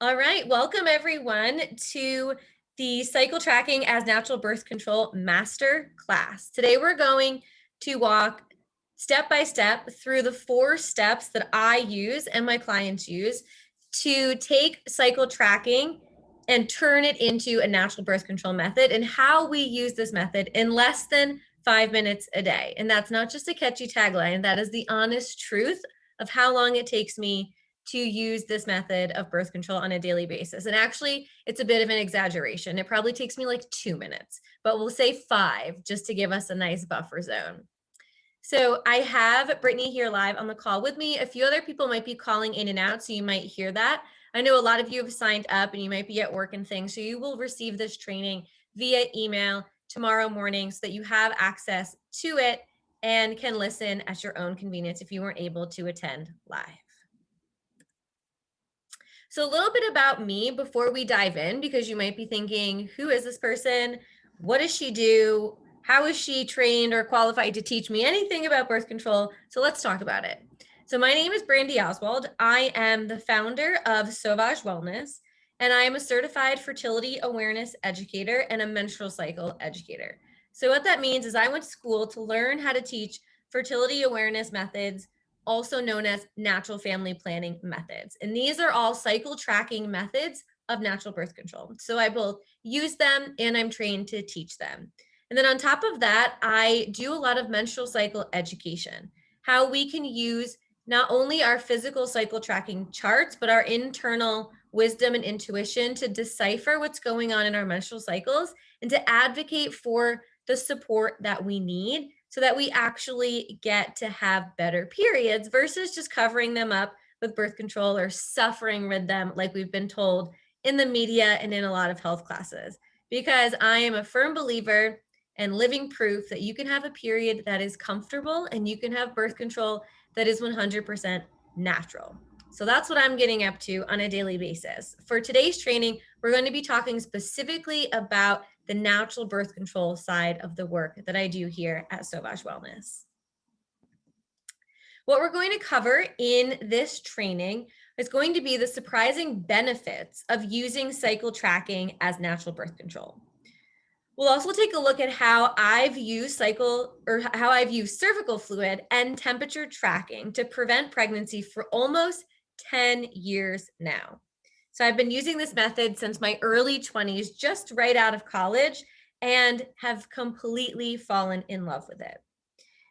All right, welcome everyone to the Cycle Tracking as Natural Birth Control Master Class. Today we're going to walk step by step through the 4 steps that I use and my clients use to take cycle tracking and turn it into a natural birth control method, and how we use this method in less than 5 minutes a day. And that's not just a catchy tagline, that is the honest truth of how long it takes me to use this method of birth control on a daily basis. And actually, it's a bit of an exaggeration. It probably takes me like 2 minutes, but we'll say 5 just to give us a nice buffer zone. So I have Brittany here live on the call with me. A few other people might be calling in and out, so you might hear that. I know a lot of you have signed up and you might be at work and things, so you will receive this training via email tomorrow morning so that you have access to it and can listen at your own convenience if you weren't able to attend live. So a little bit about me before we dive in, because you might be thinking, who is this person? What does she do? How is she trained or qualified to teach me anything about birth control? So let's talk about it. So my name is Brandy Oswald. I am the founder of Sauvage Wellness, and I am a certified fertility awareness educator and a menstrual cycle educator. So what that means is I went to school to learn how to teach fertility awareness methods, also known as natural family planning methods. And these are all cycle tracking methods of natural birth control. So I both use them and I'm trained to teach them. And then on top of that, I do a lot of menstrual cycle education, how we can use not only our physical cycle tracking charts, but our internal wisdom and intuition to decipher what's going on in our menstrual cycles and to advocate for the support that we need so that we actually get to have better periods versus just covering them up with birth control or suffering with them like we've been told in the media and in a lot of health classes. Because I am a firm believer and living proof that you can have a period that is comfortable and you can have birth control that is 100% natural. So that's what I'm getting up to on a daily basis. For today's training, we're going to be talking specifically about the natural birth control side of the work that I do here at Sauvage Wellness. What we're going to cover in this training is going to be the surprising benefits of using cycle tracking as natural birth control. We'll also take a look at how I've used cervical fluid and temperature tracking to prevent pregnancy for almost 10 years now. So I've been using this method since my early 20s, just right out of college, and have completely fallen in love with it.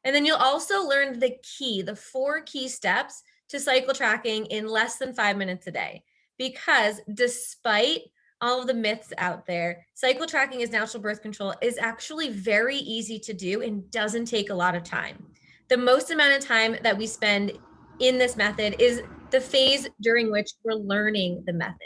And then you'll also learn the 4 key steps to cycle tracking in less than 5 minutes a day. Because despite all of the myths out there, cycle tracking as natural birth control is actually very easy to do and doesn't take a lot of time. The most amount of time that we spend in this method is the phase during which we're learning the method.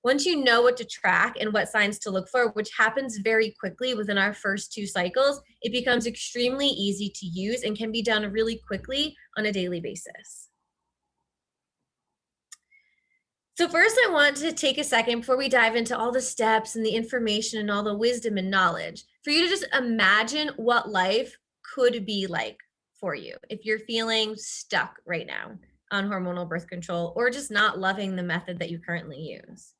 Once you know what to track and what signs to look for, which happens very quickly within our first 2 cycles, it becomes extremely easy to use and can be done really quickly on a daily basis. So first, I want to take a second before we dive into all the steps and the information and all the wisdom and knowledge for you to just imagine what life could be like for you if you're feeling stuck right now on hormonal birth control or just not loving the method that you currently use.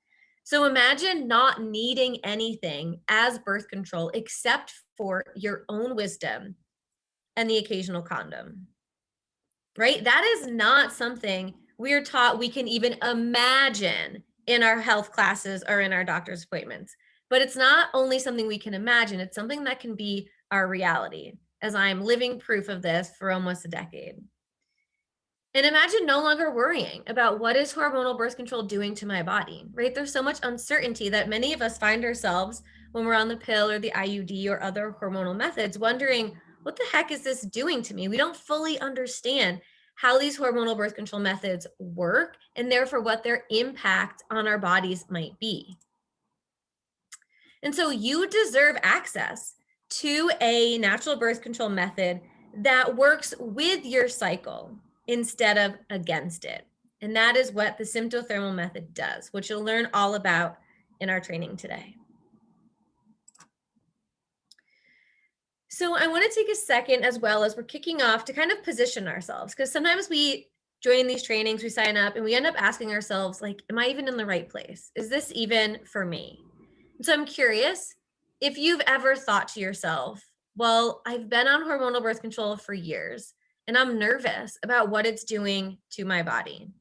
So imagine not needing anything as birth control except for your own wisdom and the occasional condom, right? That is not something we're taught we can even imagine in our health classes or in our doctor's appointments. But it's not only something we can imagine, it's something that can be our reality, as I'm living proof of this for almost a decade. And imagine no longer worrying about what is hormonal birth control doing to my body, right? There's so much uncertainty that many of us find ourselves when we're on the pill or the IUD or other hormonal methods wondering, what the heck is this doing to me? We don't fully understand how these hormonal birth control methods work and therefore what their impact on our bodies might be. And so you deserve access to a natural birth control method that works with your cycle instead of against it. And that is what the symptothermal method does, which you'll learn all about in our training today. So I want to take a second as well as we're kicking off to kind of position ourselves, because sometimes we join these trainings, we sign up, and we end up asking ourselves, like, am I even in the right place? Is this even for me? And so I'm curious if you've ever thought to yourself, well, I've been on hormonal birth control for years, and I'm nervous about what it's doing to my body.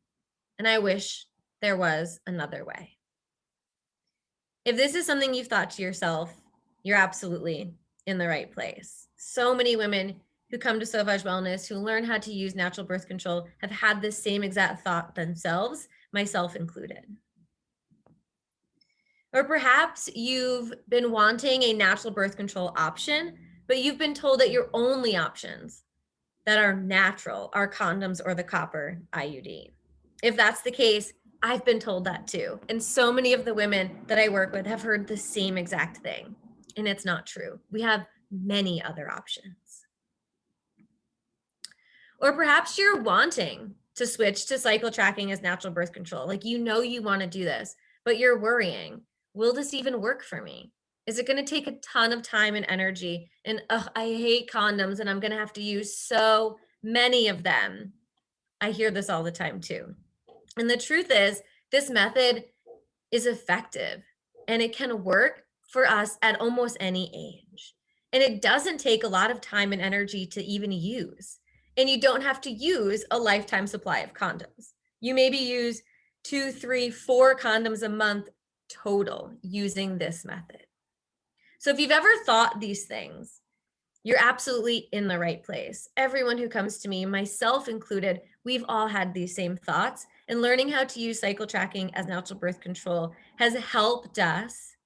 And I wish there was another way. If this is something you've thought to yourself, you're absolutely in the right place. So many women who come to Sauvage Wellness, who learn how to use natural birth control, have had this same exact thought themselves, myself included. Or perhaps you've been wanting a natural birth control option, but you've been told that your only options that are natural are condoms or the copper IUD. If that's the case, I've been told that too. And so many of the women that I work with have heard the same exact thing. And it's not true. We have many other options. Or perhaps you're wanting to switch to cycle tracking as natural birth control. Like, you know, you want to do this, but you're worrying, will this even work for me? Is it going to take a ton of time and energy? And I hate condoms and I'm going to have to use so many of them. I hear this all the time too. And the truth is, this method is effective and it can work for us at almost any age. And it doesn't take a lot of time and energy to even use. And you don't have to use a lifetime supply of condoms. You maybe use 2, 3, 4 condoms a month total using this method. So if you've ever thought these things, you're absolutely in the right place. Everyone who comes to me, myself included, we've all had these same thoughts, and learning how to use cycle tracking as natural birth control has helped us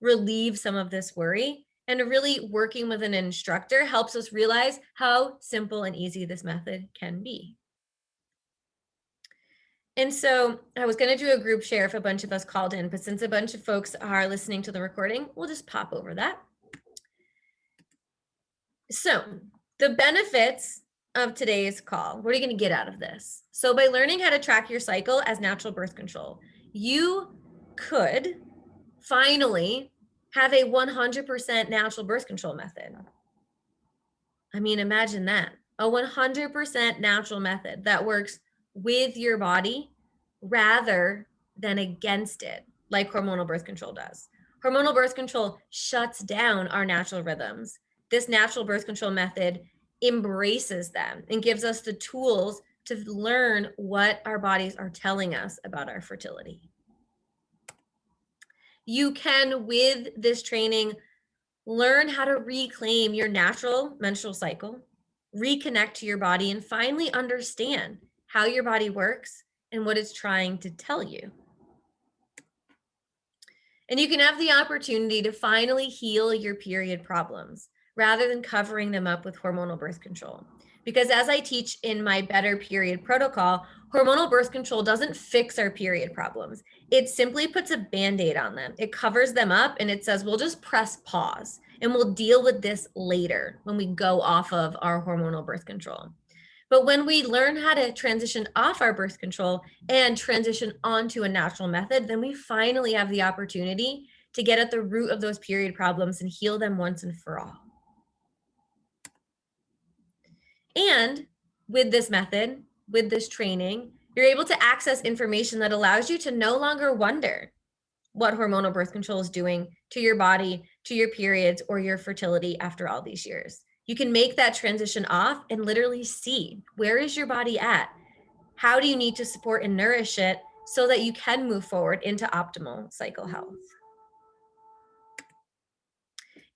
relieve some of this worry. And really working with an instructor helps us realize how simple and easy this method can be. And so I was going to do a group share if a bunch of us called in, but since a bunch of folks are listening to the recording, we'll just pop over that. So the benefits of today's call, what are you going to get out of this? So by learning how to track your cycle as natural birth control, you could finally have a 100% natural birth control method. I mean, imagine that. A 100% natural method that works with your body rather than against it, like hormonal birth control does. Hormonal birth control shuts down our natural rhythms. This natural birth control method embraces them and gives us the tools to learn what our bodies are telling us about our fertility. You can, with this training, learn how to reclaim your natural menstrual cycle, reconnect to your body, and finally understand how your body works and what it's trying to tell you. And you can have the opportunity to finally heal your period problems rather than covering them up with hormonal birth control. Because as I teach in my Better Period protocol, hormonal birth control doesn't fix our period problems. It simply puts a Band-Aid on them. It covers them up and it says, we'll just press pause and we'll deal with this later when we go off of our hormonal birth control. But when we learn how to transition off our birth control and transition onto a natural method, then we finally have the opportunity to get at the root of those period problems and heal them once and for all. And with this method, with this training, you're able to access information that allows you to no longer wonder what hormonal birth control is doing to your body, to your periods, or your fertility after all these years. You can make that transition off and literally see, where is your body at? How do you need to support and nourish it so that you can move forward into optimal cycle health?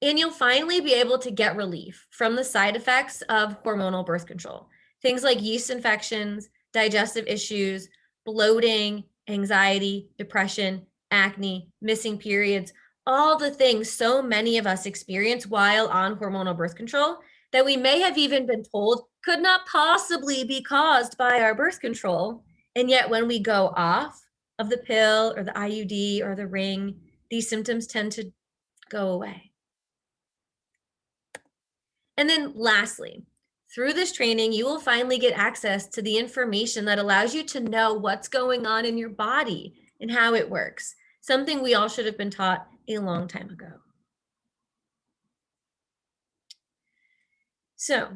And you'll finally be able to get relief from the side effects of hormonal birth control. Things like yeast infections, digestive issues, bloating, anxiety, depression, acne, missing periods, all the things so many of us experience while on hormonal birth control that we may have even been told could not possibly be caused by our birth control. And yet when we go off of the pill or the IUD or the ring, these symptoms tend to go away. And then lastly, through this training, you will finally get access to the information that allows you to know what's going on in your body and how it works, something we all should have been taught a long time ago. So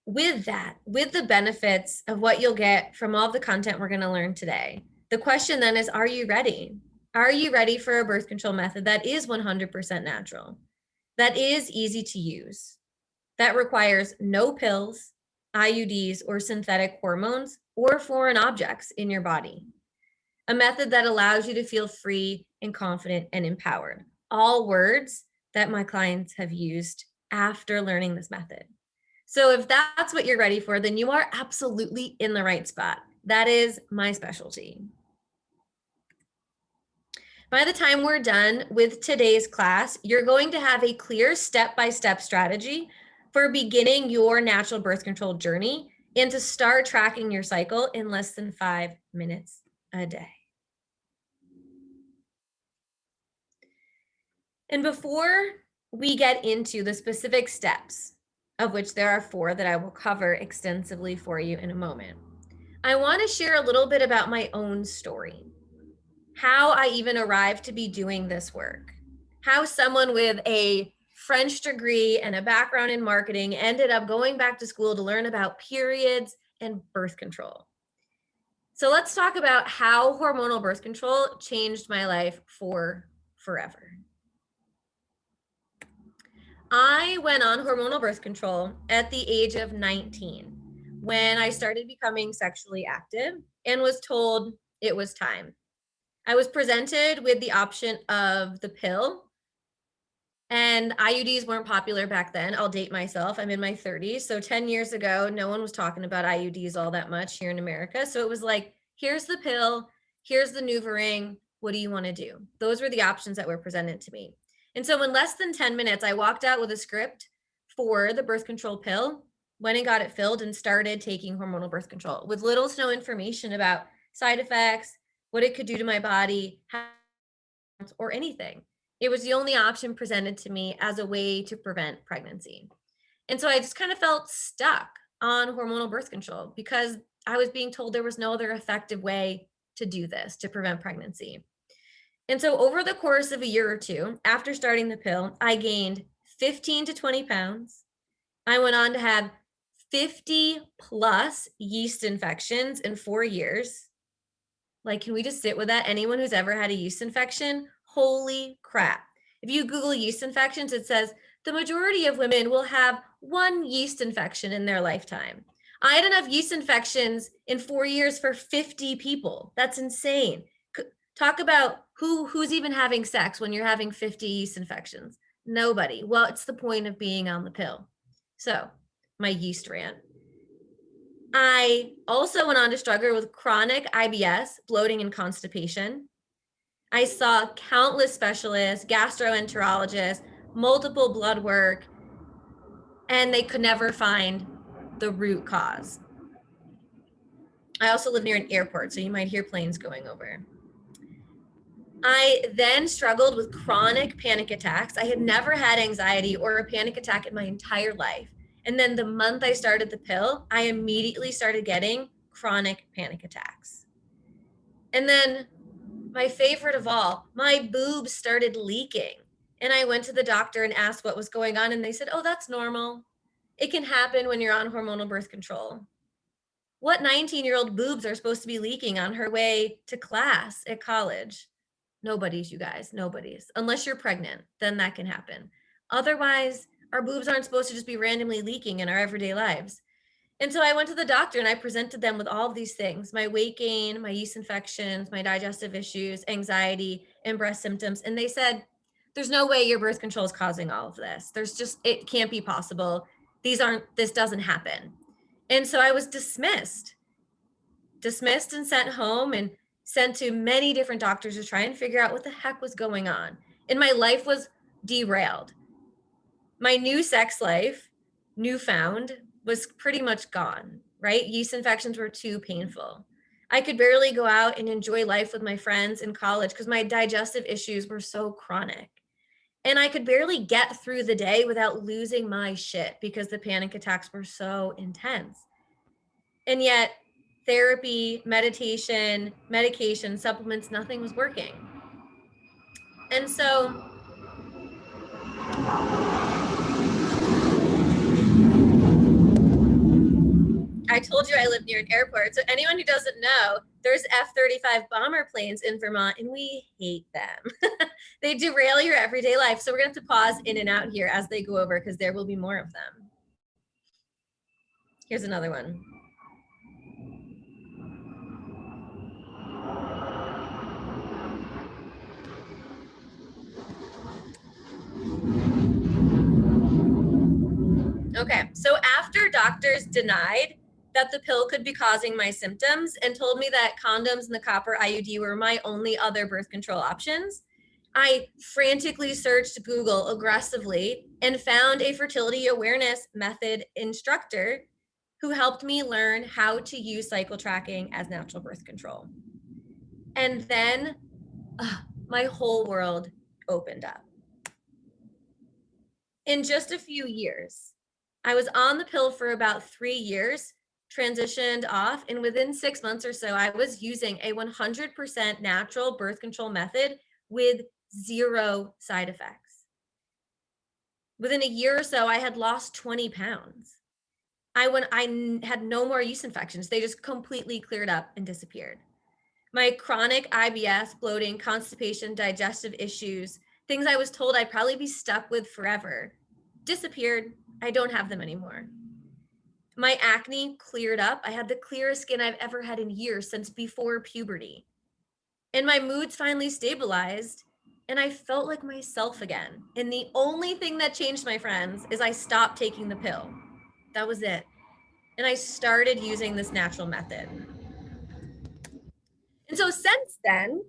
with that, with the benefits of what you'll get from all the content we're going to learn today, the question then is, are you ready? Are you ready for a birth control method that is 100% natural, that is easy to use, that requires no pills, IUDs, or synthetic hormones, or foreign objects in your body? A method that allows you to feel free and confident and empowered. All words that my clients have used after learning this method. So if that's what you're ready for, then you are absolutely in the right spot. That is my specialty. By the time we're done with today's class, you're going to have a clear step-by-step strategy for beginning your natural birth control journey and to start tracking your cycle in less than 5 minutes a day. And before we get into the specific steps, of which there are 4 that I will cover extensively for you in a moment, I want to share a little bit about my own story, how I even arrived to be doing this work, how someone with a French degree and a background in marketing ended up going back to school to learn about periods and birth control. So let's talk about how hormonal birth control changed my life for forever. I went on hormonal birth control at the age of 19 when I started becoming sexually active and was told it was time. I was presented with the option of the pill, and IUDs weren't popular back then. I'll date myself. I'm in my 30s. So 10 years ago, no one was talking about IUDs all that much here in America. So it was like, here's the pill, here's the NuvaRing. What do you want to do? Those were the options that were presented to me. And so in less than 10 minutes, I walked out with a script for the birth control pill, went and got it filled, and started taking hormonal birth control with little to no information about side effects, what it could do to my body, or anything. It was the only option presented to me as a way to prevent pregnancy. And so I just kind of felt stuck on hormonal birth control because I was being told there was no other effective way to do this, to prevent pregnancy. And so over the course of a year or two, after starting the pill, I gained 15 to 20 pounds. I went on to have 50 plus yeast infections in 4 years. Like, can we just sit with that? Anyone who's ever had a yeast infection, holy crap. If you Google yeast infections, it says the majority of women will have 1 yeast infection in their lifetime. I had enough yeast infections in 4 years for 50 people. That's insane. Talk about who's even having sex when you're having 50 yeast infections. Nobody. Well, it's the point of being on the pill. So my yeast rant. I also went on to struggle with chronic IBS, bloating, and constipation. I saw countless specialists, gastroenterologists, multiple blood work, and they could never find the root cause. I also live near an airport, so you might hear planes going over. I then struggled with chronic panic attacks. I had never had anxiety or a panic attack in my entire life. And then the month I started the pill, I immediately started getting chronic panic attacks. And then my favorite of all, my boobs started leaking. And I went to the doctor and asked what was going on. And they said, oh, that's normal. It can happen when you're on hormonal birth control. What 19-year-old boobs are supposed to be leaking on her way to class at college? Nobody's, you guys, nobody's. Unless you're pregnant, then that can happen. Otherwise, our boobs aren't supposed to just be randomly leaking in our everyday lives. And so I went to the doctor and I presented them with all of these things, my weight gain, my yeast infections, my digestive issues, anxiety, and breast symptoms. And they said, there's no way your birth control is causing all of this. It can't be possible. This doesn't happen. And so I was dismissed and sent home and sent to many different doctors to try and figure out what the heck was going on. And my life was derailed. My new sex life, newfound, was pretty much gone, right? Yeast infections were too painful. I could barely go out and enjoy life with my friends in college because my digestive issues were so chronic. And I could barely get through the day without losing my shit because the panic attacks were so intense. And yet, therapy, meditation, medication, supplements, nothing was working. And so I told you I live near an airport. So anyone who doesn't know, there's F-35 bomber planes in Vermont and we hate them. They derail your everyday life. So we're gonna have to pause in and out here as they go over because there will be more of them. Here's another one. Okay, so after doctors denied that the pill could be causing my symptoms and told me that condoms and the copper IUD were my only other birth control options, I frantically searched Google aggressively and found a fertility awareness method instructor who helped me learn how to use cycle tracking as natural birth control. And then my whole world opened up. In just a few years, I was on the pill for about 3 years, transitioned off, and within 6 months or so, I was using a 100% natural birth control method with 0 side effects. Within a year or so, I had lost 20 pounds. I had no more yeast infections. They just completely cleared up and disappeared. My chronic IBS, bloating, constipation, digestive issues, things I was told I'd probably be stuck with forever, disappeared. I don't have them anymore. My acne cleared up. I had the clearest skin I've ever had in years since before puberty. And my moods finally stabilized and I felt like myself again. And the only thing that changed, my friends, is I stopped taking the pill. That was it. And I started using this natural method. And so since then,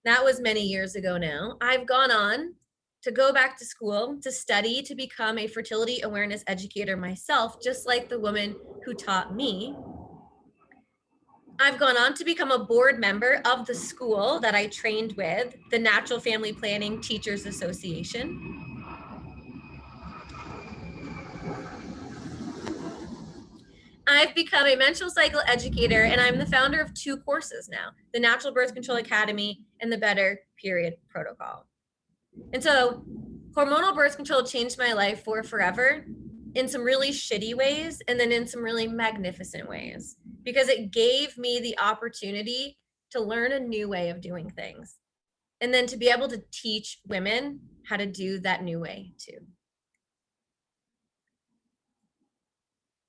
that was many years ago now, I've gone on to go back to school to study to become a fertility awareness educator myself, just like the woman who taught me. I've gone on to become a board member of the school that I trained with, the Natural Family Planning Teachers Association. I've become a menstrual cycle educator, and I'm the founder of 2 courses now, the Natural Birth Control Academy and the Better Period Protocol. And so hormonal birth control changed my life for forever in some really shitty ways and then in some really magnificent ways, because it gave me the opportunity to learn a new way of doing things and then to be able to teach women how to do that new way too.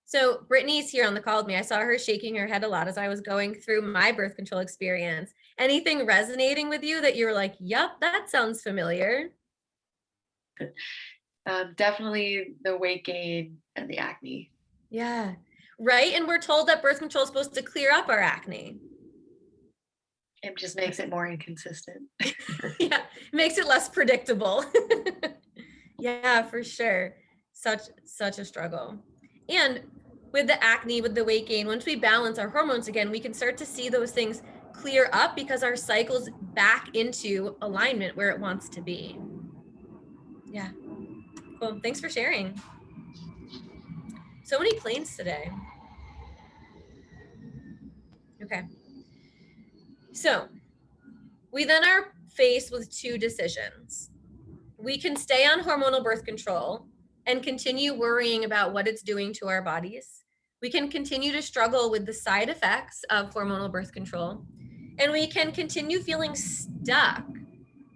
So Brittany's here on the call with me. I saw her shaking her head a lot as I was going through my birth control experience. Anything resonating with you that you were like, yep, that sounds familiar? Definitely the weight gain and the acne. Yeah, right. And we're told that birth control is supposed to clear up our acne. It just makes it more inconsistent. Yeah, it makes it less predictable. Yeah, for sure. Such a struggle. And with the acne, with the weight gain, once we balance our hormones again, we can start to see those things clear up because our cycle's back into alignment where it wants to be. Yeah. Well, thanks for sharing. So many planes today. Okay. So we then are faced with 2 decisions. We can stay on hormonal birth control and continue worrying about what it's doing to our bodies. We can continue to struggle with the side effects of hormonal birth control, and we can continue feeling stuck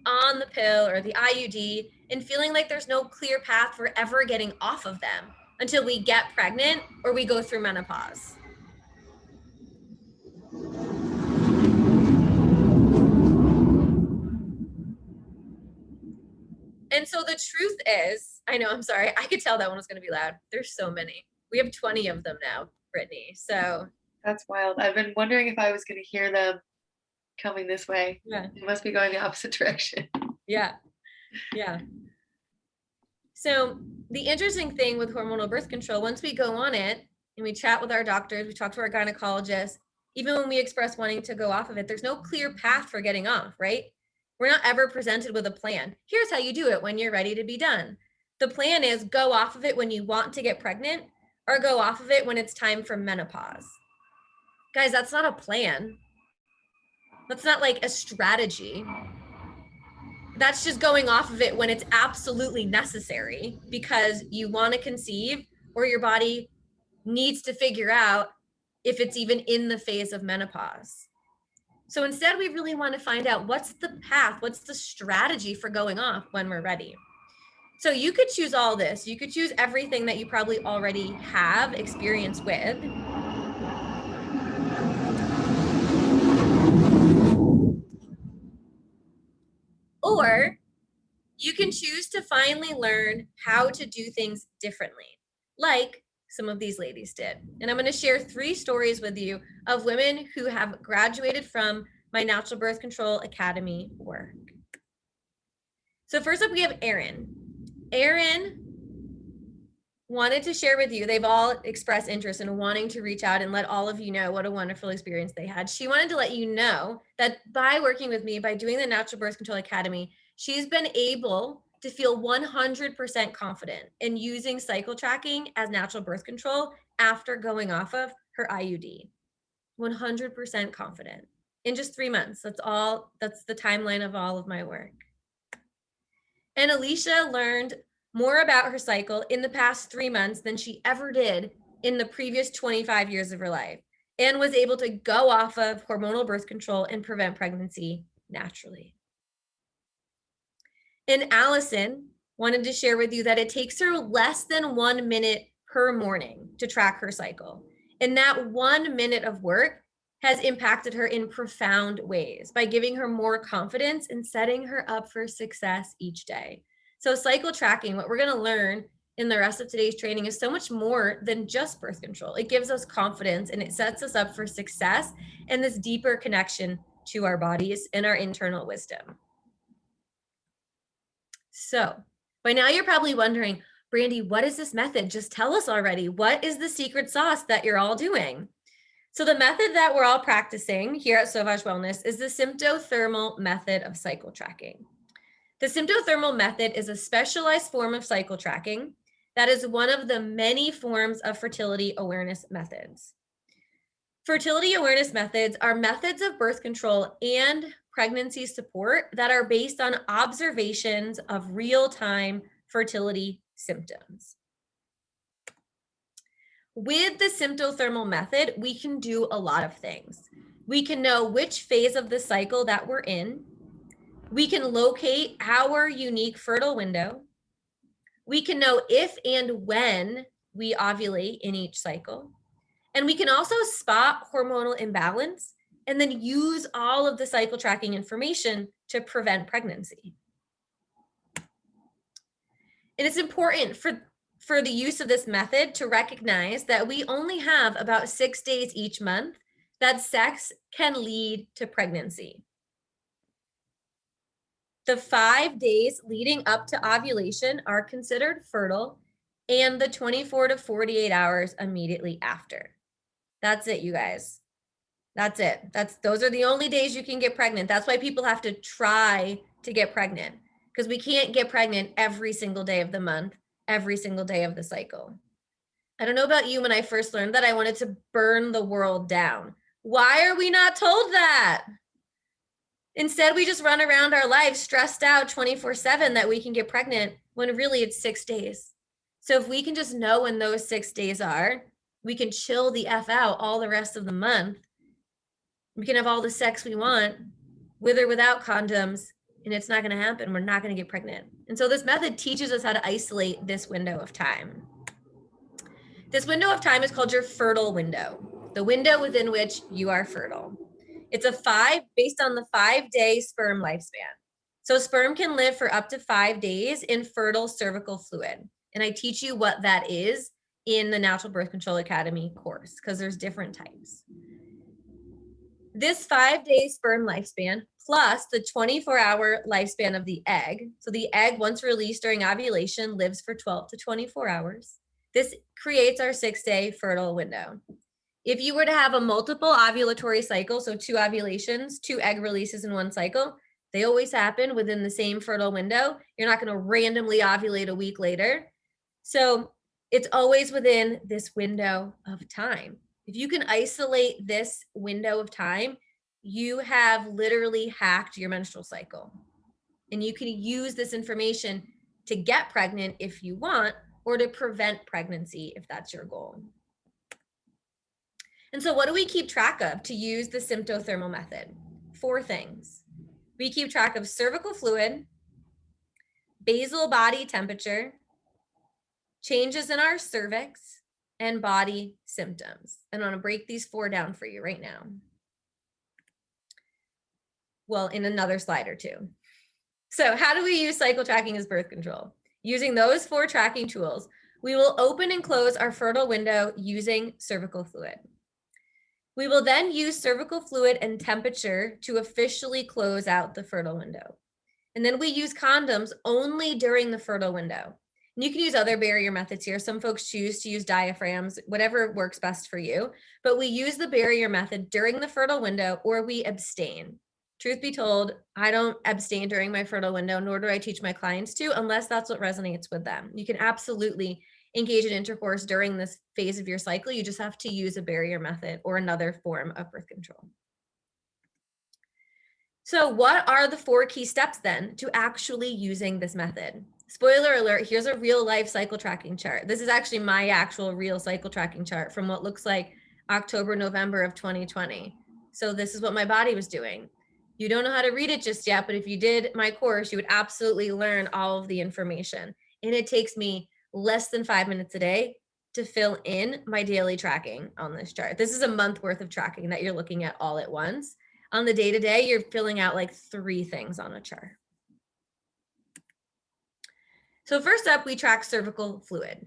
on the pill or the IUD and feeling like there's no clear path for ever getting off of them until we get pregnant or we go through menopause. And so the truth is, I know, I'm sorry, I could tell that one was going to be loud. There's so many. We have 20 of them now, Brittany. So that's wild. I've been wondering if I was going to hear them coming this way. Yeah. It must be going the opposite direction. Yeah. Yeah. So the interesting thing with hormonal birth control, once we go on it and we chat with our doctors, we talk to our gynecologists, even when we express wanting to go off of it, there's no clear path for getting off, right? We're not ever presented with a plan. Here's how you do it when you're ready to be done. The plan is go off of it when you want to get pregnant or go off of it when it's time for menopause. Guys, that's not a plan. That's not like a strategy. That's just going off of it when it's absolutely necessary because you want to conceive or your body needs to figure out if it's even in the phase of menopause. So instead, we really want to find out what's the path, what's the strategy for going off when we're ready. So you could choose all this. You could choose everything that you probably already have experience with. Or you can choose to finally learn how to do things differently, like some of these ladies did. And I'm going to share 3 stories with you of women who have graduated from my Natural Birth Control Academy work. So first up, we have Erin. Erin wanted to share with you, they've all expressed interest in wanting to reach out and let all of you know what a wonderful experience they had. She wanted to let you know that by working with me, by doing the Natural Birth Control Academy, she's been able to feel 100% confident in using cycle tracking as natural birth control after going off of her IUD. 100% confident in just 3 months. That's the timeline of all of my work. And Alicia learned more about her cycle in the past 3 months than she ever did in the previous 25 years of her life, and was able to go off of hormonal birth control and prevent pregnancy naturally. And Allison wanted to share with you that it takes her less than 1 minute per morning to track her cycle. And that 1 minute of work has impacted her in profound ways by giving her more confidence and setting her up for success each day. So cycle tracking, what we're going to learn in the rest of today's training, is so much more than just birth control. It gives us confidence and it sets us up for success and this deeper connection to our bodies and our internal wisdom. So by now you're probably wondering, Brandy, what is this method? Just tell us already. What is the secret sauce that you're all doing? So the method that we're all practicing here at Sauvage Wellness is the symptothermal method of cycle tracking. The symptothermal method is a specialized form of cycle tracking that is one of the many forms of fertility awareness methods. Fertility awareness methods are methods of birth control and pregnancy support that are based on observations of real-time fertility symptoms. With the symptothermal method, we can do a lot of things. We can know which phase of the cycle that we're in. We can locate our unique fertile window. We can know if and when we ovulate in each cycle. And we can also spot hormonal imbalance and then use all of the cycle tracking information to prevent pregnancy. And it's important for the use of this method to recognize that we only have about 6 days each month that sex can lead to pregnancy. The 5 days leading up to ovulation are considered fertile, and the 24 to 48 hours immediately after. That's it, you guys. That's it. Those are the only days you can get pregnant. That's why people have to try to get pregnant, because we can't get pregnant every single day of the month, every single day of the cycle. I don't know about you, when I first learned that, I wanted to burn the world down. Why are we not told that? Instead, we just run around our lives stressed out 24/7 that we can get pregnant when really it's 6 days. So if we can just know when those 6 days are, we can chill the F out all the rest of the month. We can have all the sex we want, with or without condoms, and it's not going to happen. We're not going to get pregnant. And so this method teaches us how to isolate this window of time. This window of time is called your fertile window, the window within which you are fertile. It's based on the 5-day sperm lifespan. So sperm can live for up to 5 days in fertile cervical fluid. And I teach you what that is in the Natural Birth Control Academy course, because there's different types. This 5-day sperm lifespan plus the 24-hour lifespan of the egg. So the egg, once released during ovulation, lives for 12 to 24 hours. This creates our 6-day fertile window. If you were to have a multiple ovulatory cycle, so 2 ovulations, 2 egg releases in one cycle, they always happen within the same fertile window. You're not going to randomly ovulate a week later. So it's always within this window of time. If you can isolate this window of time, you have literally hacked your menstrual cycle. And you can use this information to get pregnant if you want, or to prevent pregnancy if that's your goal. And so what do we keep track of to use the symptothermal method? 4 things. We keep track of cervical fluid, basal body temperature, changes in our cervix, and body symptoms. And I'm going to break these 4 down for you right now. Well, in another slide or 2. So how do we use cycle tracking as birth control? Using those 4 tracking tools, we will open and close our fertile window using cervical fluid. We will then use cervical fluid and temperature to officially close out the fertile window. And then we use condoms only during the fertile window. And you can use other barrier methods here. Some folks choose to use diaphragms, whatever works best for you. But we use the barrier method during the fertile window, or we abstain. Truth be told, I don't abstain during my fertile window, nor do I teach my clients to, unless that's what resonates with them. You can absolutely engage in intercourse during this phase of your cycle. You just have to use a barrier method or another form of birth control. So what are the 4 key steps then to actually using this method? Spoiler alert, here's a real life cycle tracking chart. This is actually my actual real cycle tracking chart from what looks like October, November of 2020. So this is what my body was doing. You don't know how to read it just yet, but if you did my course, you would absolutely learn all of the information. And it takes me less than 5 minutes a day to fill in my daily tracking on this chart. This is a month worth of tracking that you're looking at all at once. On the day-to-day, you're filling out like 3 things on a chart. So first up, we track cervical fluid.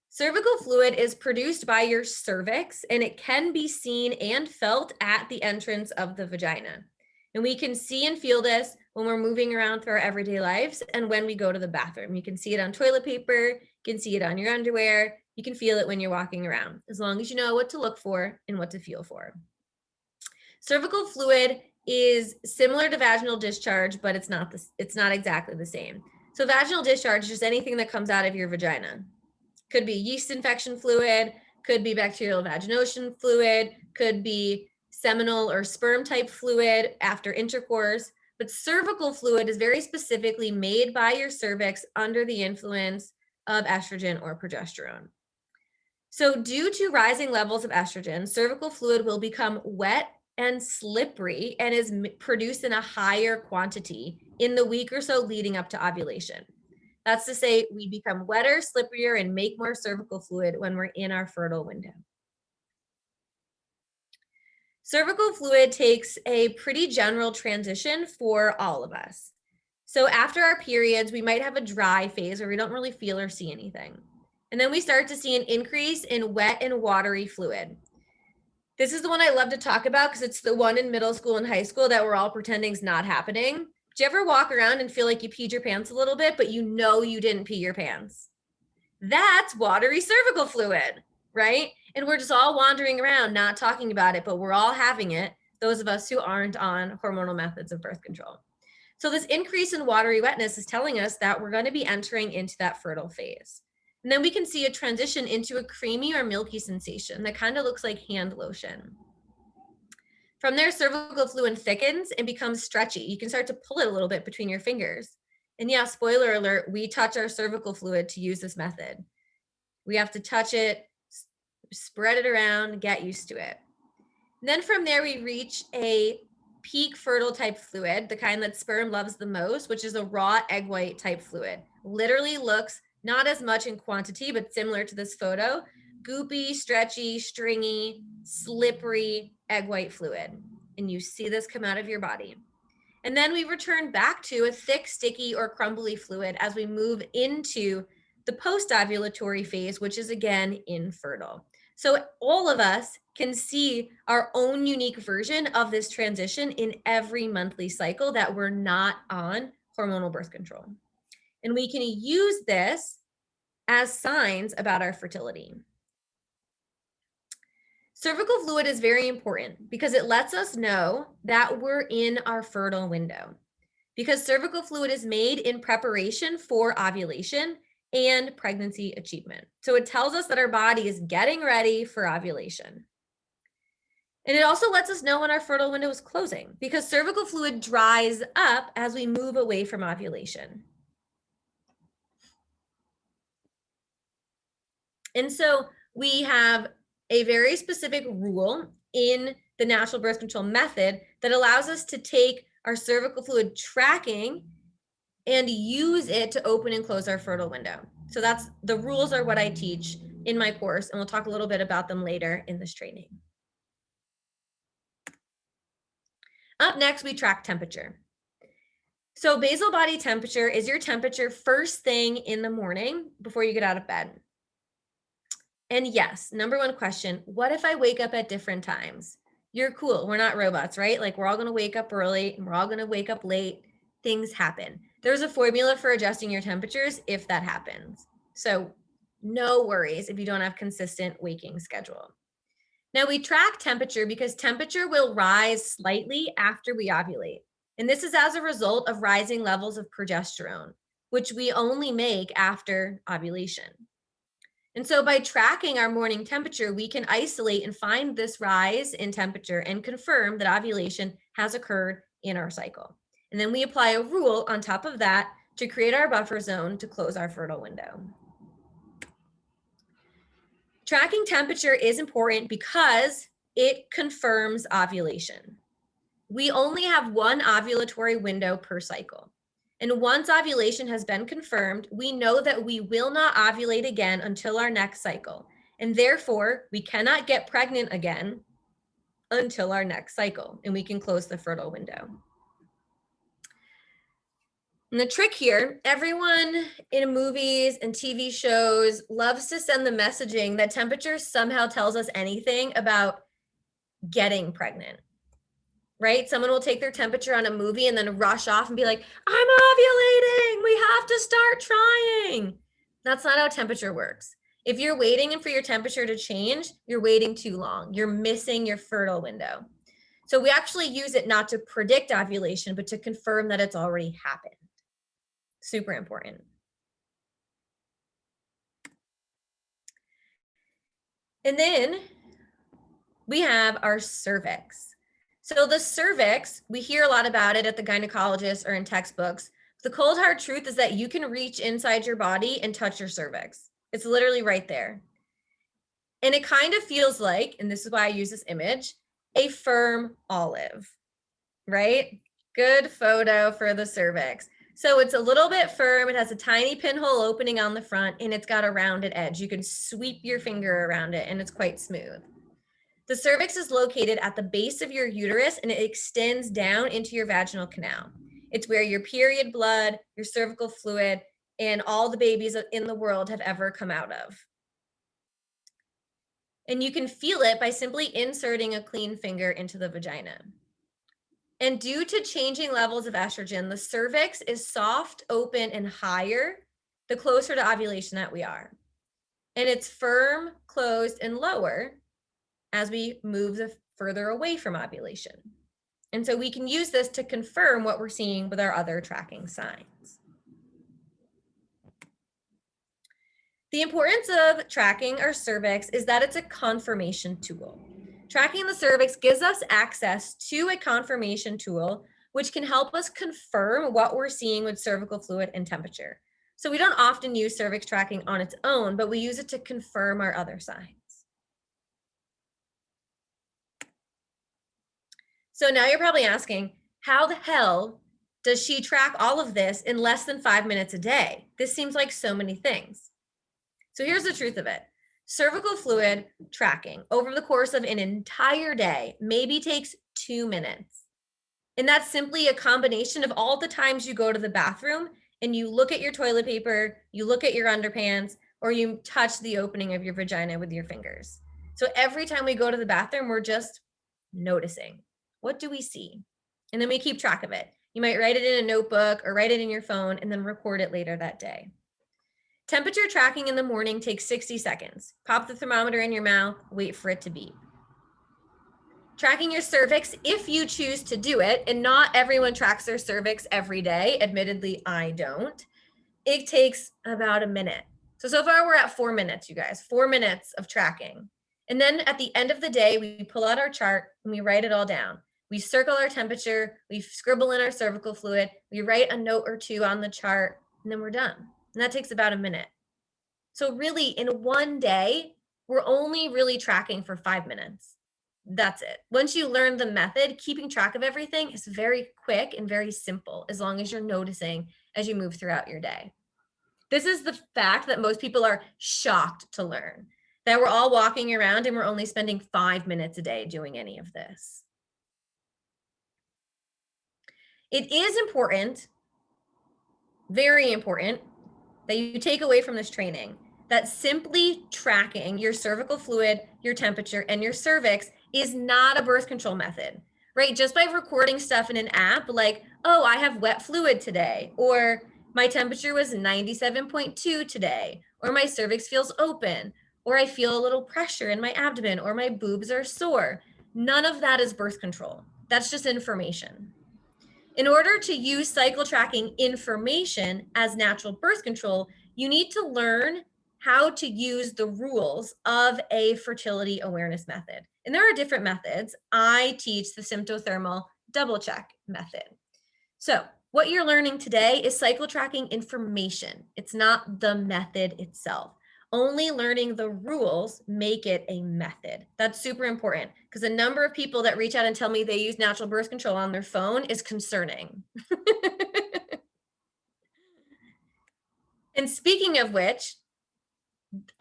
Cervical fluid is produced by your cervix, and it can be seen and felt at the entrance of the vagina. And we can see and feel this when we're moving around through our everyday lives and when we go to the bathroom. You can see it on toilet paper, you can see it on your underwear, you can feel it when you're walking around, as long as you know what to look for and what to feel for. Cervical fluid is similar to vaginal discharge, but it's not exactly the same. So vaginal discharge is just anything that comes out of your vagina. Could be yeast infection fluid, could be bacterial vaginosis fluid, could be seminal or sperm type fluid after intercourse. But cervical fluid is very specifically made by your cervix under the influence of estrogen or progesterone. So due to rising levels of estrogen, cervical fluid will become wet and slippery and is produced in a higher quantity in the week or so leading up to ovulation. That's to say, we become wetter, slipperier, and make more cervical fluid when we're in our fertile window. Cervical fluid takes a pretty general transition for all of us. So after our periods, we might have a dry phase where we don't really feel or see anything. And then we start to see an increase in wet and watery fluid. This is the one I love to talk about because it's the one in middle school and high school that we're all pretending is not happening. Do you ever walk around and feel like you peed your pants a little bit, but you know you didn't pee your pants? That's watery cervical fluid, right? And we're just all wandering around, not talking about it, but we're all having it, those of us who aren't on hormonal methods of birth control. So this increase in watery wetness is telling us that we're going to be entering into that fertile phase. And then we can see a transition into a creamy or milky sensation that kind of looks like hand lotion. From there, cervical fluid thickens and becomes stretchy. You can start to pull it a little bit between your fingers. And yeah, spoiler alert, we touch our cervical fluid to use this method. We have to touch it, spread it around, get used to it. And then from there, we reach a peak fertile type fluid, the kind that sperm loves the most, which is a raw egg white type fluid. Literally looks not as much in quantity, but similar to this photo, goopy, stretchy, stringy, slippery egg white fluid. And you see this come out of your body. And then we return back to a thick, sticky, or crumbly fluid as we move into the post-ovulatory phase, which is again infertile. So all of us can see our own unique version of this transition in every monthly cycle that we're not on hormonal birth control. And we can use this as signs about our fertility. Cervical fluid is very important because it lets us know that we're in our fertile window, because cervical fluid is made in preparation for ovulation and pregnancy achievement. So it tells us that our body is getting ready for ovulation. And it also lets us know when our fertile window is closing, because cervical fluid dries up as we move away from ovulation. And so we have a very specific rule in the natural birth control method that allows us to take our cervical fluid tracking and use it to open and close our fertile window. So that's the rules are what I teach in my course, and we'll talk a little bit about them later in this training. Up next, we track temperature. So basal body temperature is your temperature first thing in the morning before you get out of bed. And yes, number one question, what if I wake up at different times? You're cool. We're not robots, right? Like we're all going to wake up early and we're all going to wake up late. Things happen. There's a formula for adjusting your temperatures if that happens. So no worries if you don't have consistent waking schedule. Now we track temperature because temperature will rise slightly after we ovulate. And this is as a result of rising levels of progesterone, which we only make after ovulation. And so by tracking our morning temperature, we can isolate and find this rise in temperature and confirm that ovulation has occurred in our cycle. And then we apply a rule on top of that to create our buffer zone to close our fertile window. Tracking temperature is important because it confirms ovulation. We only have one ovulatory window per cycle. And once ovulation has been confirmed, we know that we will not ovulate again until our next cycle. And therefore, we cannot get pregnant again until our next cycle, and we can close the fertile window. And the trick here, everyone in movies and TV shows loves to send the messaging that temperature somehow tells us anything about getting pregnant, right? Someone will take their temperature on a movie and then rush off and be like, I'm ovulating, we have to start trying. That's not how temperature works. If you're waiting for your temperature to change, you're waiting too long. You're missing your fertile window. So we actually use it not to predict ovulation, but to confirm that it's already happened. Super important. And then we have our cervix. So the cervix, we hear a lot about it at the gynecologist or in textbooks. The cold hard truth is that you can reach inside your body and touch your cervix. It's literally right there. And it kind of feels like, and this is why I use this image, a firm olive, right? Good photo for the cervix. So it's a little bit firm. It has a tiny pinhole opening on the front and it's got a rounded edge. You can sweep your finger around it and it's quite smooth. The cervix is located at the base of your uterus and it extends down into your vaginal canal. It's where your period blood, your cervical fluid, and all the babies in the world have ever come out of. And you can feel it by simply inserting a clean finger into the vagina. And due to changing levels of estrogen, the cervix is soft, open, and higher the closer to ovulation that we are. And it's firm, closed, and lower as we move further away from ovulation. And so we can use this to confirm what we're seeing with our other tracking signs. The importance of tracking our cervix is that it's a confirmation tool. Tracking the cervix gives us access to a confirmation tool, which can help us confirm what we're seeing with cervical fluid and temperature. So we don't often use cervix tracking on its own, but we use it to confirm our other signs. So now you're probably asking, how the hell does she track all of this in less than 5 minutes a day? This seems like so many things. So here's the truth of it. Cervical fluid tracking over the course of an entire day maybe takes 2 minutes. And that's simply a combination of all the times you go to the bathroom and you look at your toilet paper, you look at your underpants, or you touch the opening of your vagina with your fingers. So every time we go to the bathroom, we're just noticing. What do we see? And then we keep track of it. You might write it in a notebook or write it in your phone and then record it later that day. Temperature tracking in the morning takes 60 seconds. Pop the thermometer in your mouth, wait for it to beep. Tracking your cervix, if you choose to do it, and not everyone tracks their cervix every day, admittedly, I don't, it takes about a minute. So far we're at 4 minutes, you guys, 4 minutes of tracking. And then at the end of the day, we pull out our chart and we write it all down. We circle our temperature, we scribble in our cervical fluid, we write a note or two on the chart, and then we're done. And that takes about a minute. So really in one day, we're only really tracking for 5 minutes. That's it. Once you learn the method, keeping track of everything is very quick and very simple, as long as you're noticing as you move throughout your day. This is the fact that most people are shocked to learn, that we're all walking around and we're only spending 5 minutes a day doing any of this. It is important, very important, that you take away from this training that simply tracking your cervical fluid, your temperature, and your cervix is not a birth control method, right? Just by recording stuff in an app like, oh, I have wet fluid today, or my temperature was 97.2 today, or my cervix feels open, or I feel a little pressure in my abdomen, or my boobs are sore. None of that is birth control. That's just information. In order to use cycle tracking information as natural birth control, you need to learn how to use the rules of a fertility awareness method. And there are different methods. I teach the symptothermal double check method. So what you're learning today is cycle tracking information. It's not the method itself. Only learning the rules make it a method. That's super important, because the number of people that reach out and tell me they use natural birth control on their phone is concerning. And speaking of which,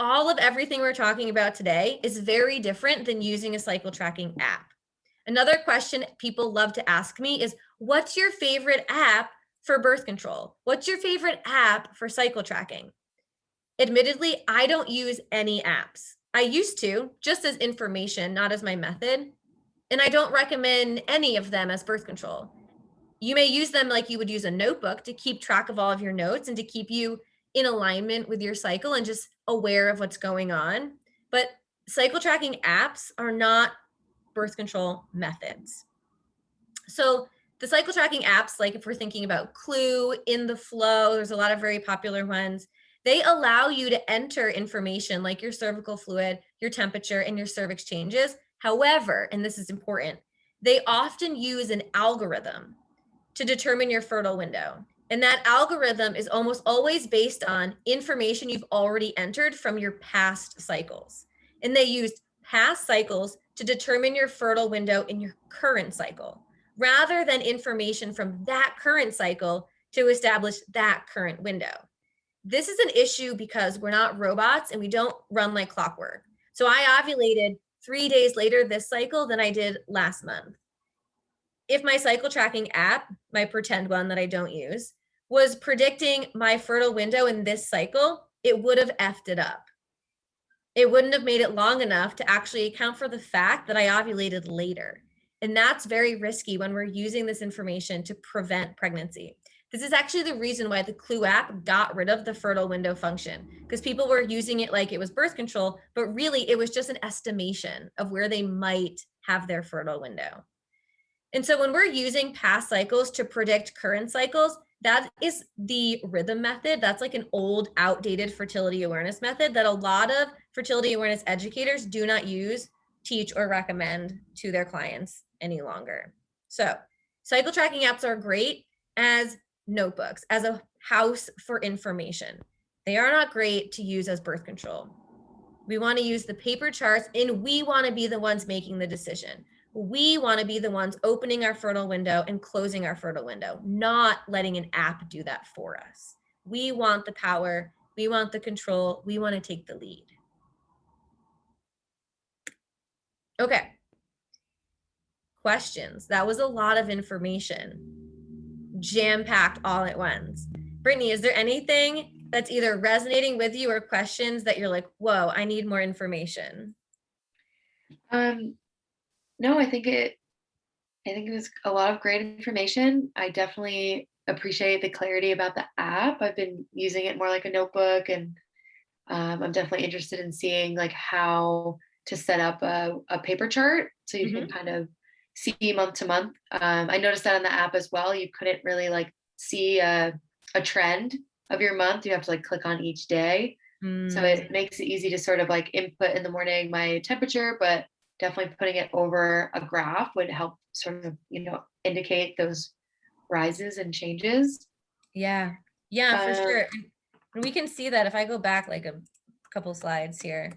all of everything we're talking about today is very different than using a cycle tracking app. Another question people love to ask me is, what's your favorite app for birth control? What's your favorite app for cycle tracking? Admittedly, I don't use any apps. I used to, just as information, not as my method. And I don't recommend any of them as birth control. You may use them like you would use a notebook to keep track of all of your notes and to keep you in alignment with your cycle and just aware of what's going on. But cycle tracking apps are not birth control methods. So the cycle tracking apps, like if we're thinking about Clue, In the Flow, there's a lot of very popular ones. They allow you to enter information like your cervical fluid, your temperature, and your cervix changes. However, and this is important, they often use an algorithm to determine your fertile window. And that algorithm is almost always based on information you've already entered from your past cycles. And they used past cycles to determine your fertile window in your current cycle, rather than information from that current cycle to establish that current window. This is an issue because we're not robots and we don't run like clockwork. So I ovulated 3 days later this cycle than I did last month. If my cycle tracking app, my pretend one that I don't use, was predicting my fertile window in this cycle, it would have effed it up. It wouldn't have made it long enough to actually account for the fact that I ovulated later. And that's very risky when we're using this information to prevent pregnancy. This is actually the reason why the Clue app got rid of the fertile window function, because people were using it like it was birth control, but really it was just an estimation of where they might have their fertile window. And so when we're using past cycles to predict current cycles, that is the rhythm method. That's like an old, outdated fertility awareness method that a lot of fertility awareness educators do not use, teach, or recommend to their clients any longer. So cycle tracking apps are great as notebooks, as a house for information. They are not great to use as birth control. We want to use the paper charts, and we want to be the ones making the decision. We want to be the ones opening our fertile window and closing our fertile window, not letting an app do that for us. We want the power. We want the control. We want to take the lead. Okay. Questions. That was a lot of information, jam-packed all at once. Brittany, is there anything that's either resonating with you or questions that you're like, whoa, I need more information? No, I think it was a lot of great information. I definitely appreciate the clarity about the app. I've been using it more like a notebook, and I'm definitely interested in seeing like how to set up a paper chart so you can kind of see month to month. I noticed that on the app as well. You couldn't really like see a trend of your month. You have to like click on each day. So it makes it easy to sort of like input in the morning my temperature, but definitely putting it over a graph would help sort of, indicate those rises and changes. Yeah, for sure. And we can see that if I go back like a couple slides here.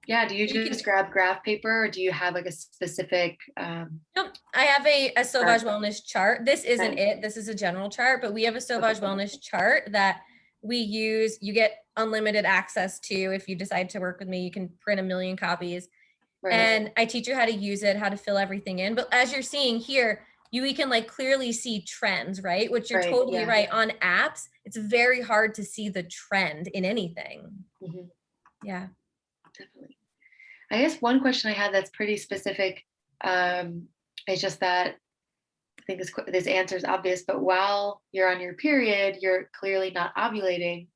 Yeah, do you You just can, grab graph paper, or do you have like a specific nope, I have a Sauvage chart? Wellness chart. This isn't Okay. it. This is a general chart, but we have a Sauvage Wellness chart that we use. You get unlimited access to. If you decide to work with me, you can print 1 million copies. Right. And I teach you how to use it, how to fill everything in. But as you're seeing here, we can like clearly see trends, right? Which you're Right, totally yeah. right. On apps, it's very hard to see the trend in anything. Mhm. Yeah. Definitely. I guess one question I had that's pretty specific is just that I think this answer is obvious, but while you're on your period, you're clearly not ovulating.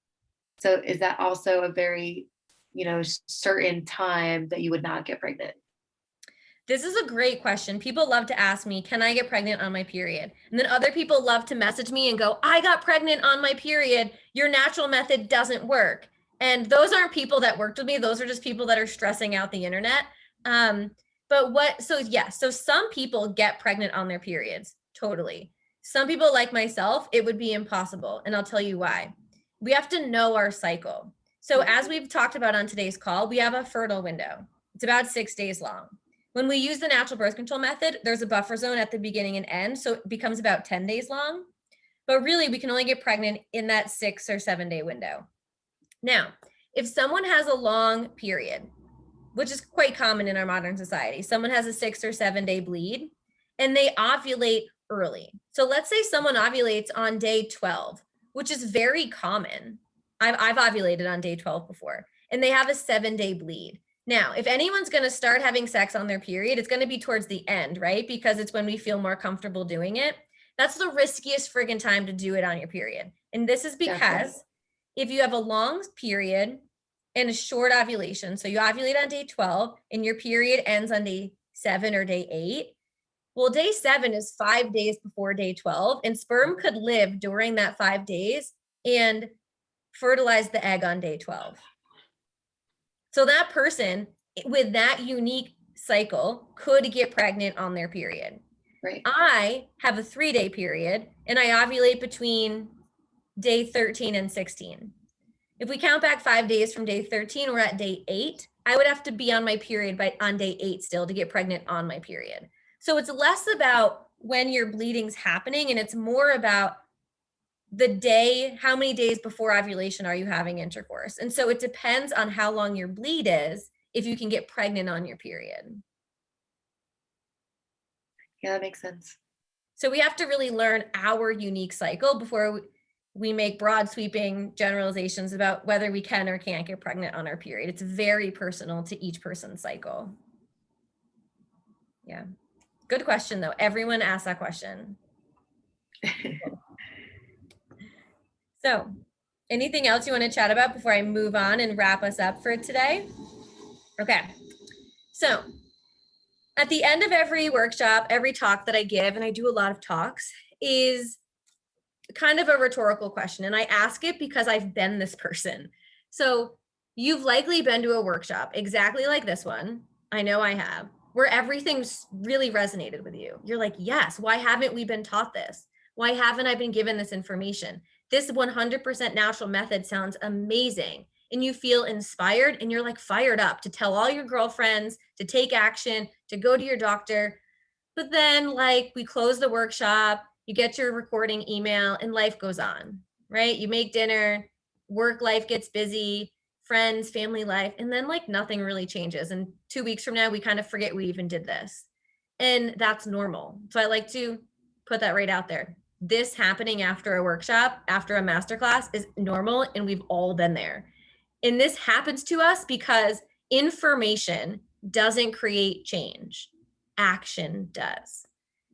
So is that also a very, certain time that you would not get pregnant? This is a great question. People love to ask me, can I get pregnant on my period? And then other people love to message me and go, I got pregnant on my period. Your natural method doesn't work. And those aren't people that worked with me. Those are just people that are stressing out the internet. So some people get pregnant on their periods. Totally. Some people like myself, it would be impossible. And I'll tell you why. We have to know our cycle. So as we've talked about on today's call, we have a fertile window. It's about 6 days long. When we use the natural birth control method, there's a buffer zone at the beginning and end, so it becomes about 10 days long. But really, we can only get pregnant in that 6 or 7 day window. Now, if someone has a long period, which is quite common in our modern society, someone has a 6 or 7 day bleed and they ovulate early. So let's say someone ovulates on day 12, which is very common. I've ovulated on day 12 before, and they have a 7 day bleed. Now, if anyone's going to start having sex on their period, it's going to be towards the end, right? Because it's when we feel more comfortable doing it. That's the riskiest friggin' time to do it on your period. And this is because if you have a long period and a short ovulation, so you ovulate on day 12 and your period ends on day 7 or day 8, well, day 7 is 5 days before day 12, and sperm could live during that 5 days and fertilize the egg on day 12. So that person with that unique cycle could get pregnant on their period. Right. I have a 3 day period and I ovulate between day 13 and 16. If we count back 5 days from day 13, we're at day 8. I would have to be on my period on day 8 still to get pregnant on my period. So it's less about when your bleeding's happening and it's more about the day, how many days before ovulation are you having intercourse? And so it depends on how long your bleed is if you can get pregnant on your period. Yeah, that makes sense. So we have to really learn our unique cycle before we make broad sweeping generalizations about whether we can or can't get pregnant on our period. It's very personal to each person's cycle. Yeah. Good question though. Everyone asks that question. So anything else you want to chat about before I move on and wrap us up for today? Okay. So at the end of every workshop, every talk that I give, and I do a lot of talks, is kind of a rhetorical question. And I ask it because I've been this person. So you've likely been to a workshop exactly like this one. I know I have, where everything's really resonated with you. You're like, yes, why haven't we been taught this? Why haven't I been given this information? This 100% natural method sounds amazing. And you feel inspired and you're like fired up to tell all your girlfriends, to take action, to go to your doctor. But then like we close the workshop, you get your recording email and life goes on, right? You make dinner, work life gets busy, friends, family life, and then like nothing really changes. And 2 weeks from now, we kind of forget we even did this. And that's normal. So I like to put that right out there. This happening after a workshop, after a masterclass is normal, and we've all been there. And this happens to us because information doesn't create change. Action does.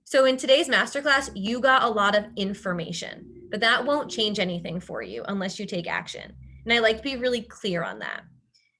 So in today's masterclass, you got a lot of information, but that won't change anything for you unless you take action. And I like to be really clear on that.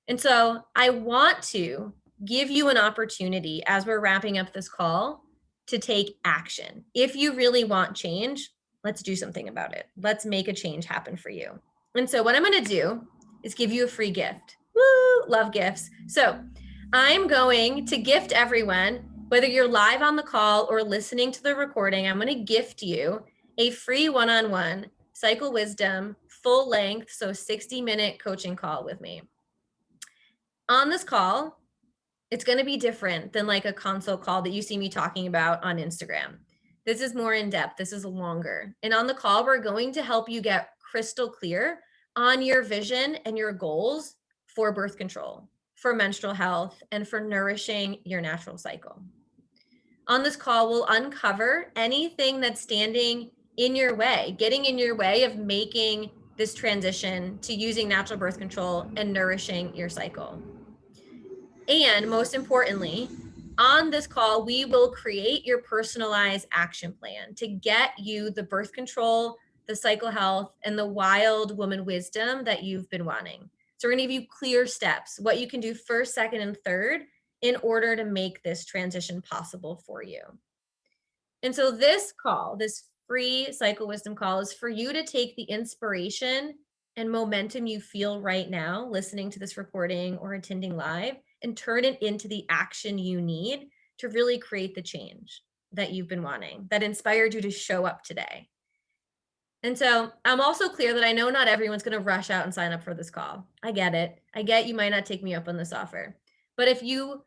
And so I want to give you an opportunity as we're wrapping up this call to take action. If you really want change, let's do something about it. Let's make a change happen for you. And so what I'm going to do is give you a free gift. Woo, love gifts. So I'm going to gift everyone, whether you're live on the call or listening to the recording, I'm going to gift you a free one-on-one Cycle Wisdom full length, so 60-minute coaching call with me. On this call, it's going to be different than like a consult call that you see me talking about on Instagram. This is more in depth. This is longer. And on the call, we're going to help you get crystal clear on your vision and your goals for birth control, for menstrual health, and for nourishing your natural cycle. On this call, we'll uncover anything that's standing in your way, getting in your way of making this transition to using natural birth control and nourishing your cycle. And most importantly, on this call, we will create your personalized action plan to get you the birth control, the cycle health, and the wild woman wisdom that you've been wanting. So we're going to give you clear steps, what you can do first, second, and third in order to make this transition possible for you. And so this call, this free cycle wisdom call, is for you to take the inspiration and momentum you feel right now listening to this recording or attending live and turn it into the action you need to really create the change that you've been wanting, that inspired you to show up today. And so I'm also clear that I know not everyone's going to rush out and sign up for this call. I get it. I get you might not take me up on this offer. But if you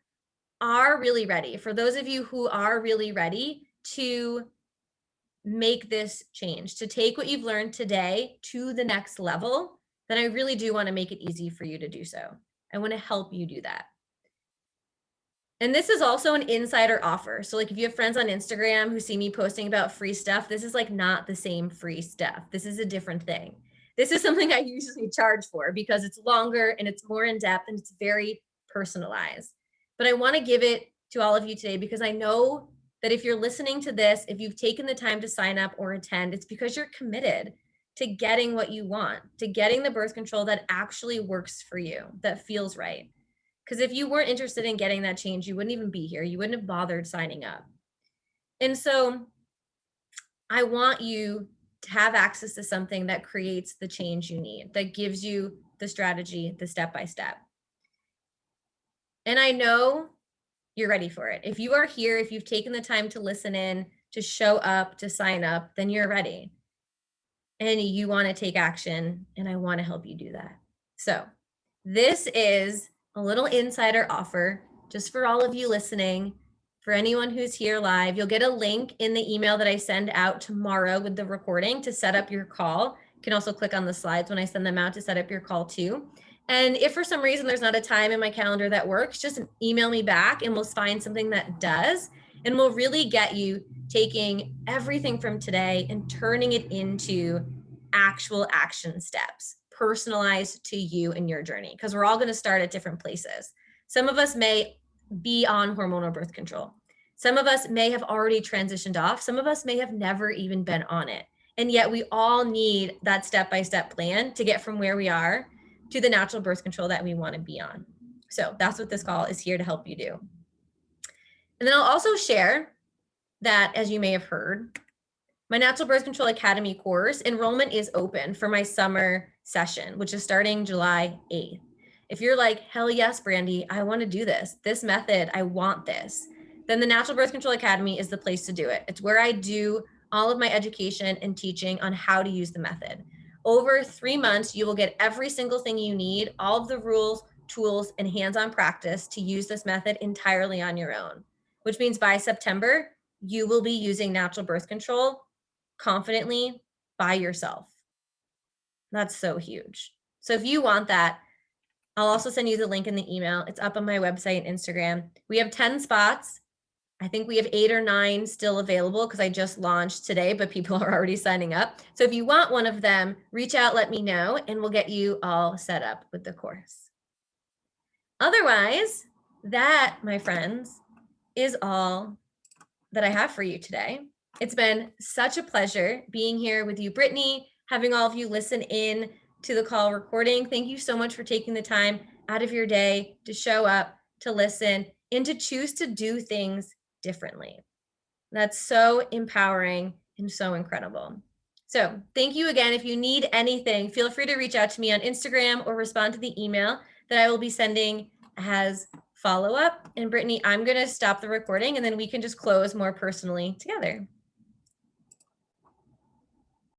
are really ready, for those of you who are really ready to make this change, to take what you've learned today to the next level, then I really do want to make it easy for you to do so. I want to help you do that. And this is also an insider offer. So like if you have friends on Instagram who see me posting about free stuff, this is like not the same free stuff. This is a different thing. This is something I usually charge for because it's longer and it's more in depth and it's very personalized. But I want to give it to all of you today because I know that if you're listening to this, if you've taken the time to sign up or attend, it's because you're committed to getting what you want, to getting the birth control that actually works for you, that feels right. Because if you weren't interested in getting that change, you wouldn't even be here. You wouldn't have bothered signing up. And so I want you to have access to something that creates the change you need, that gives you the strategy, the step-by-step. And I know you're ready for it. If you are here, if you've taken the time to listen in, to show up, to sign up, then you're ready. And you want to take action, and I want to help you do that. So this is a little insider offer just for all of you listening. For anyone who's here live, you'll get a link in the email that I send out tomorrow with the recording to set up your call. You can also click on the slides when I send them out to set up your call too. And if for some reason there's not a time in my calendar that works, just email me back and we'll find something that does. And we'll really get you taking everything from today and turning it into actual action steps, personalized to you and your journey, because we're all going to start at different places. Some of us may be on hormonal birth control. Some of us may have already transitioned off. Some of us may have never even been on it. And yet we all need that step-by-step plan to get from where we are to the natural birth control that we want to be on. So that's what this call is here to help you do. And then I'll also share that, as you may have heard, my Natural Birth Control Academy course enrollment is open for my summer session, which is starting July 8th. If you're like, hell yes, Brandy, I want to do this method, I want this, then the Natural Birth Control Academy is the place to do it. It's where I do all of my education and teaching on how to use the method. Over 3 months, you will get every single thing you need, all of the rules, tools, and hands-on practice to use this method entirely on your own, which means by September, you will be using natural birth control confidently by yourself. That's so huge. So if you want that, I'll also send you the link in the email. It's up on my website and Instagram. We have 10 spots. I think we have 8 or 9 still available because I just launched today, but people are already signing up. So if you want one of them, reach out, let me know, and we'll get you all set up with the course. Otherwise, that, my friends, is all that I have for you today. It's been such a pleasure being here with you, Brittany, having all of you listen in to the call recording. Thank you so much for taking the time out of your day to show up, to listen, and to choose to do things differently. That's so empowering and so incredible. So thank you again. If you need anything, feel free to reach out to me on Instagram or respond to the email that I will be sending as follow-up. And Brittany, I'm going to stop the recording and then we can just close more personally together.